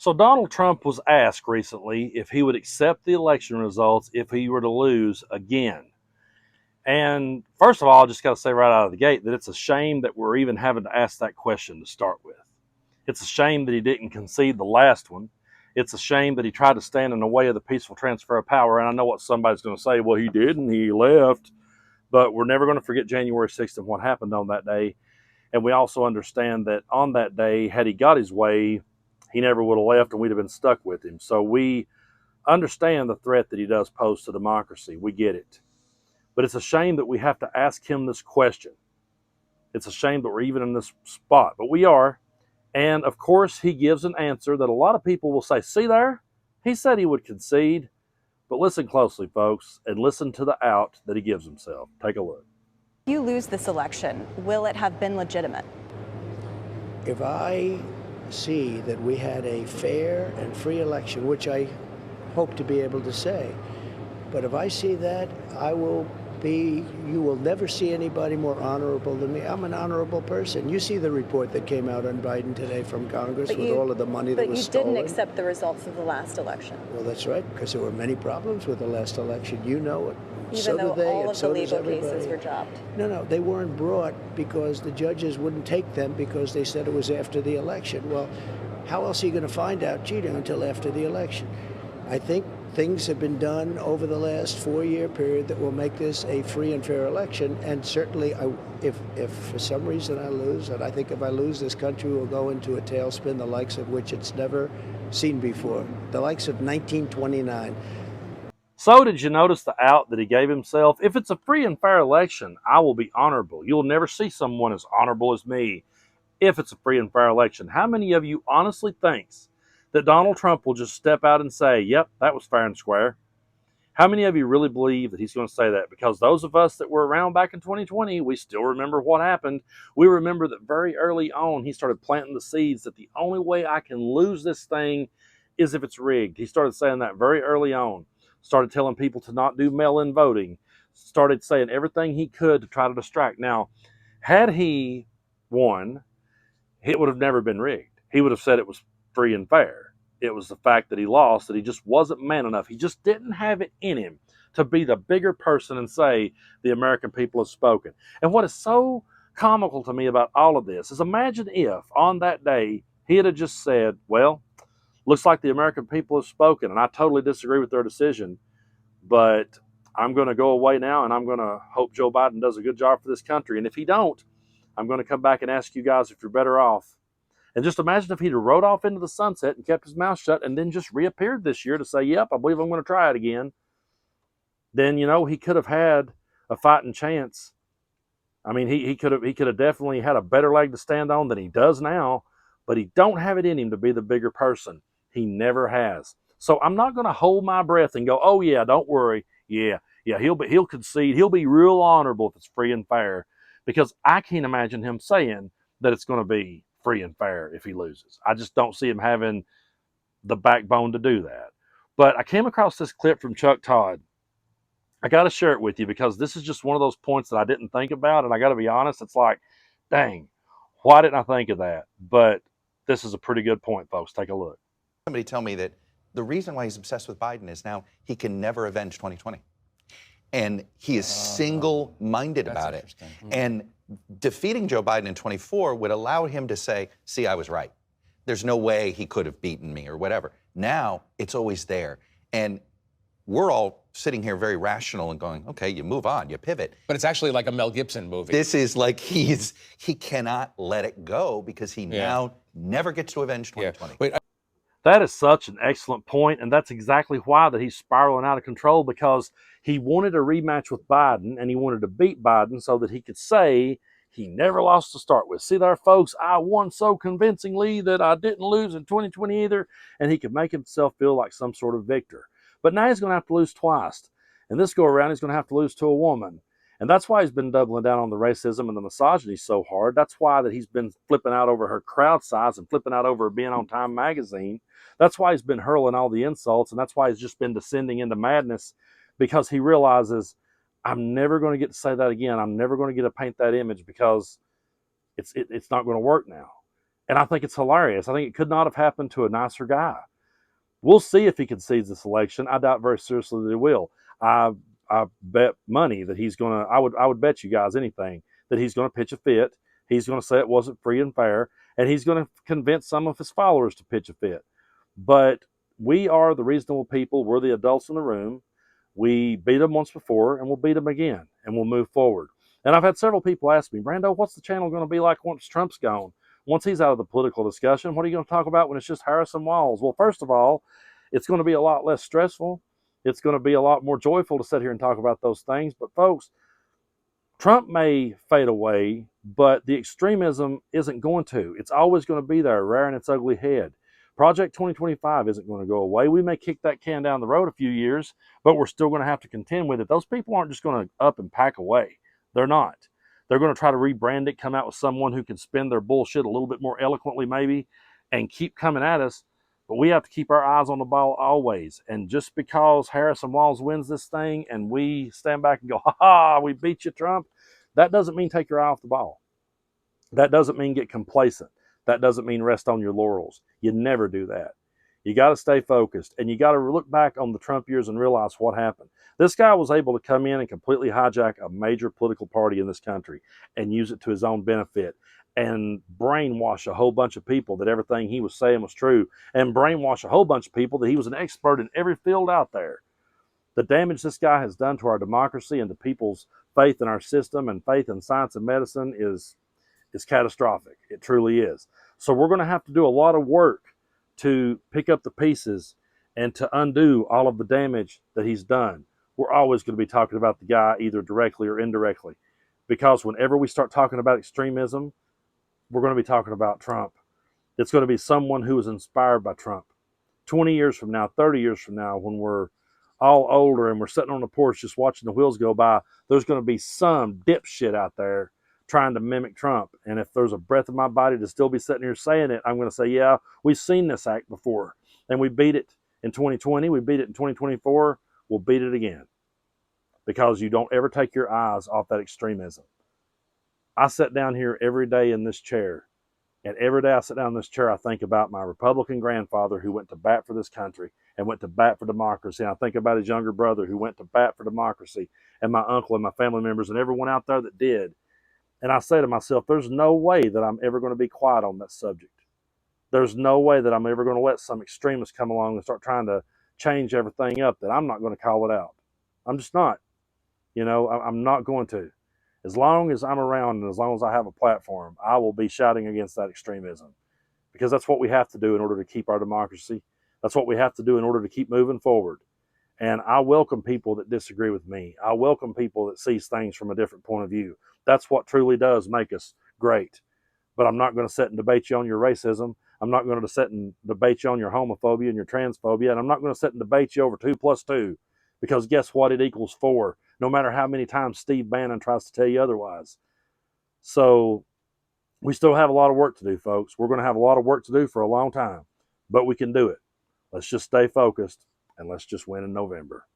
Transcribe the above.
So Donald Trump was asked recently if he would accept the election results if he were to lose again. And first of all, I just got to say right out of the gate that it's a shame that we're even having to ask that question to start with. It's a shame that he didn't concede the last one. It's a shame that he tried to stand in the way of the peaceful transfer of power. And I know what somebody's going to say, well, he didn't, he left. But we're never going to forget January 6th and what happened on that day. And we also understand that on that day, had he got his way, he never would have left and we'd have been stuck with him. So we understand the threat that he does pose to democracy. We get it. But it's a shame that we have to ask him this question. It's a shame that we're even in this spot, but we are. And of course, he gives an answer that a lot of people will say, see there, he said he would concede. But listen closely, folks, and listen to the out that he gives himself. Take a look. If you lose this election, will it have been legitimate? If I see that we had a fair and free election, which I hope to be able to say, but if I see that, you will never see anybody more honorable than me. I'm an honorable person. You see the report that came out on Biden today from Congress with all of the money that was stolen. But you didn't accept the results of the last election. Well, that's right, because there were many problems with the last election. You know it. Even though all of the legal cases were dropped. No, they weren't brought because the judges wouldn't take them because they said it was after the election. Well, how else are you going to find out cheating until after the election? I think things have been done over the last 4-year period that will make this a free and fair election. And certainly, if for some reason I lose, and I think if I lose, this country will go into a tailspin, the likes of which it's never seen before, the likes of 1929. So did you notice the out that he gave himself? If it's a free and fair election, I will be honorable. You'll never see someone as honorable as me if it's a free and fair election. How many of you honestly thinks that Donald Trump will just step out and say, yep, that was fair and square? How many of you really believe that he's going to say that? Because those of us that were around back in 2020, we still remember what happened. We remember that very early on, he started planting the seeds that the only way I can lose this thing is if it's rigged. He started saying that very early on. Started telling people to not do mail-in voting. Started saying everything he could to try to distract. Now, had he won, it would have never been rigged. He would have said it was free and fair. It was the fact that he lost, that he just wasn't man enough. He just didn't have it in him to be the bigger person and say the American people have spoken. And what is so comical to me about all of this is imagine if on that day he had just said, well, looks like the American people have spoken, and I totally disagree with their decision, but I'm going to go away now, and I'm going to hope Joe Biden does a good job for this country. And if he don't, I'm going to come back and ask you guys if you're better off. And just imagine if he'd have rode off into the sunset and kept his mouth shut and then just reappeared this year to say, yep, I believe I'm going to try it again. Then, he could have had a fighting chance. I mean, he could have definitely had a better leg to stand on than he does now, but he don't have it in him to be the bigger person. He never has. So I'm not going to hold my breath and go, oh yeah, don't worry. Yeah, he'll concede. He'll be real honorable if it's free and fair, because I can't imagine him saying that it's going to be free and fair if he loses. I just don't see him having the backbone to do that. But I came across this clip from Chuck Todd. I got to share it with you because this is just one of those points that I didn't think about. And I got to be honest, it's like, dang, why didn't I think of that? But this is a pretty good point, folks. Take a look. Somebody tell me that the reason why he's obsessed with Biden is now he can never avenge 2020. And he is single-minded about it. And defeating Joe Biden in 24 would allow him to say, see, I was right. There's no way he could have beaten me or whatever. Now it's always there. And we're all sitting here very rational and going, okay, you move on, you pivot. But it's actually like a Mel Gibson movie. This is like he cannot let it go because he now never gets to avenge 2020. Wait, that is such an excellent point, and that's exactly why that he's spiraling out of control, because he wanted a rematch with Biden, and he wanted to beat Biden so that he could say he never lost to start with. See there, folks, I won so convincingly that I didn't lose in 2020 either, and he could make himself feel like some sort of victor. But now he's going to have to lose twice, and this go around he's going to have to lose to a woman. And that's why he's been doubling down on the racism and the misogyny so hard. That's why that he's been flipping out over her crowd size and flipping out over being on Time magazine. That's why he's been hurling all the insults, and that's why he's just been descending into madness, because he realizes, I'm never going to get to say that again. I'm never going to get to paint that image because it's not going to work now. And I think it's hilarious. I think it could not have happened to a nicer guy. We'll see if he concedes this election. I doubt very seriously that he will. I I bet money that he's gonna. I would bet you guys anything that he's gonna pitch a fit. He's gonna say it wasn't free and fair, and he's gonna convince some of his followers to pitch a fit. But we are the reasonable people. We're the adults in the room. We beat them once before, and we'll beat them again, and we'll move forward. And I've had several people ask me, Brando, what's the channel going to be like once Trump's gone? Once he's out of the political discussion, what are you going to talk about when it's just Harrison Walls? Well, first of all, it's going to be a lot less stressful. It's going to be a lot more joyful to sit here and talk about those things. But folks, Trump may fade away, but the extremism isn't going to. It's always going to be there, rearing its ugly head. Project 2025 isn't going to go away. We may kick that can down the road a few years, but we're still going to have to contend with it. Those people aren't just going to up and pack away. They're not. They're going to try to rebrand it, come out with someone who can spin their bullshit a little bit more eloquently, maybe, and keep coming at us. But we have to keep our eyes on the ball always. And just because Harrison Walls wins this thing and we stand back and go, ha ha, we beat you, Trump, that doesn't mean take your eye off the ball. That doesn't mean get complacent. That doesn't mean rest on your laurels. You never do that. You got to stay focused, and you got to look back on the Trump years and realize what happened. This guy was able to come in and completely hijack a major political party in this country and use it to his own benefit and brainwash a whole bunch of people that everything he was saying was true, and brainwash a whole bunch of people that he was an expert in every field out there. The damage this guy has done to our democracy and to people's faith in our system and faith in science and medicine is catastrophic. It truly is. So we're going to have to do a lot of work to pick up the pieces and to undo all of the damage that he's done. We're always going to be talking about the guy either directly or indirectly, because whenever we start talking about extremism, we're going to be talking about Trump. It's going to be someone who was inspired by Trump. 20 years from now, 30 years from now, when we're all older and we're sitting on the porch just watching the wheels go by, there's going to be some dipshit out there trying to mimic Trump. And if there's a breath in my body to still be sitting here saying it, I'm going to say, yeah, we've seen this act before. And we beat it in 2020. We beat it in 2024. We'll beat it again. Because you don't ever take your eyes off that extremism. I sit down here every day in this chair. And every day I sit down in this chair, I think about my Republican grandfather who went to bat for this country and went to bat for democracy. And I think about his younger brother who went to bat for democracy, and my uncle and my family members and everyone out there that did. And I say to myself, there's no way that I'm ever going to be quiet on that subject. There's no way that I'm ever going to let some extremists come along and start trying to change everything up, that I'm not going to call it out. I'm just not. I'm not going to. As long as I'm around and as long as I have a platform, I will be shouting against that extremism, because that's what we have to do in order to keep our democracy. That's what we have to do in order to keep moving forward. And I welcome people that disagree with me. I welcome people that sees things from a different point of view. That's what truly does make us great. But I'm not going to sit and debate you on your racism. I'm not going to sit and debate you on your homophobia and your transphobia. And I'm not going to sit and debate you over 2 plus 2. Because guess what? It equals 4. No matter how many times Steve Bannon tries to tell you otherwise. So we still have a lot of work to do, folks. We're going to have a lot of work to do for a long time. But we can do it. Let's just stay focused, and let's just win in November.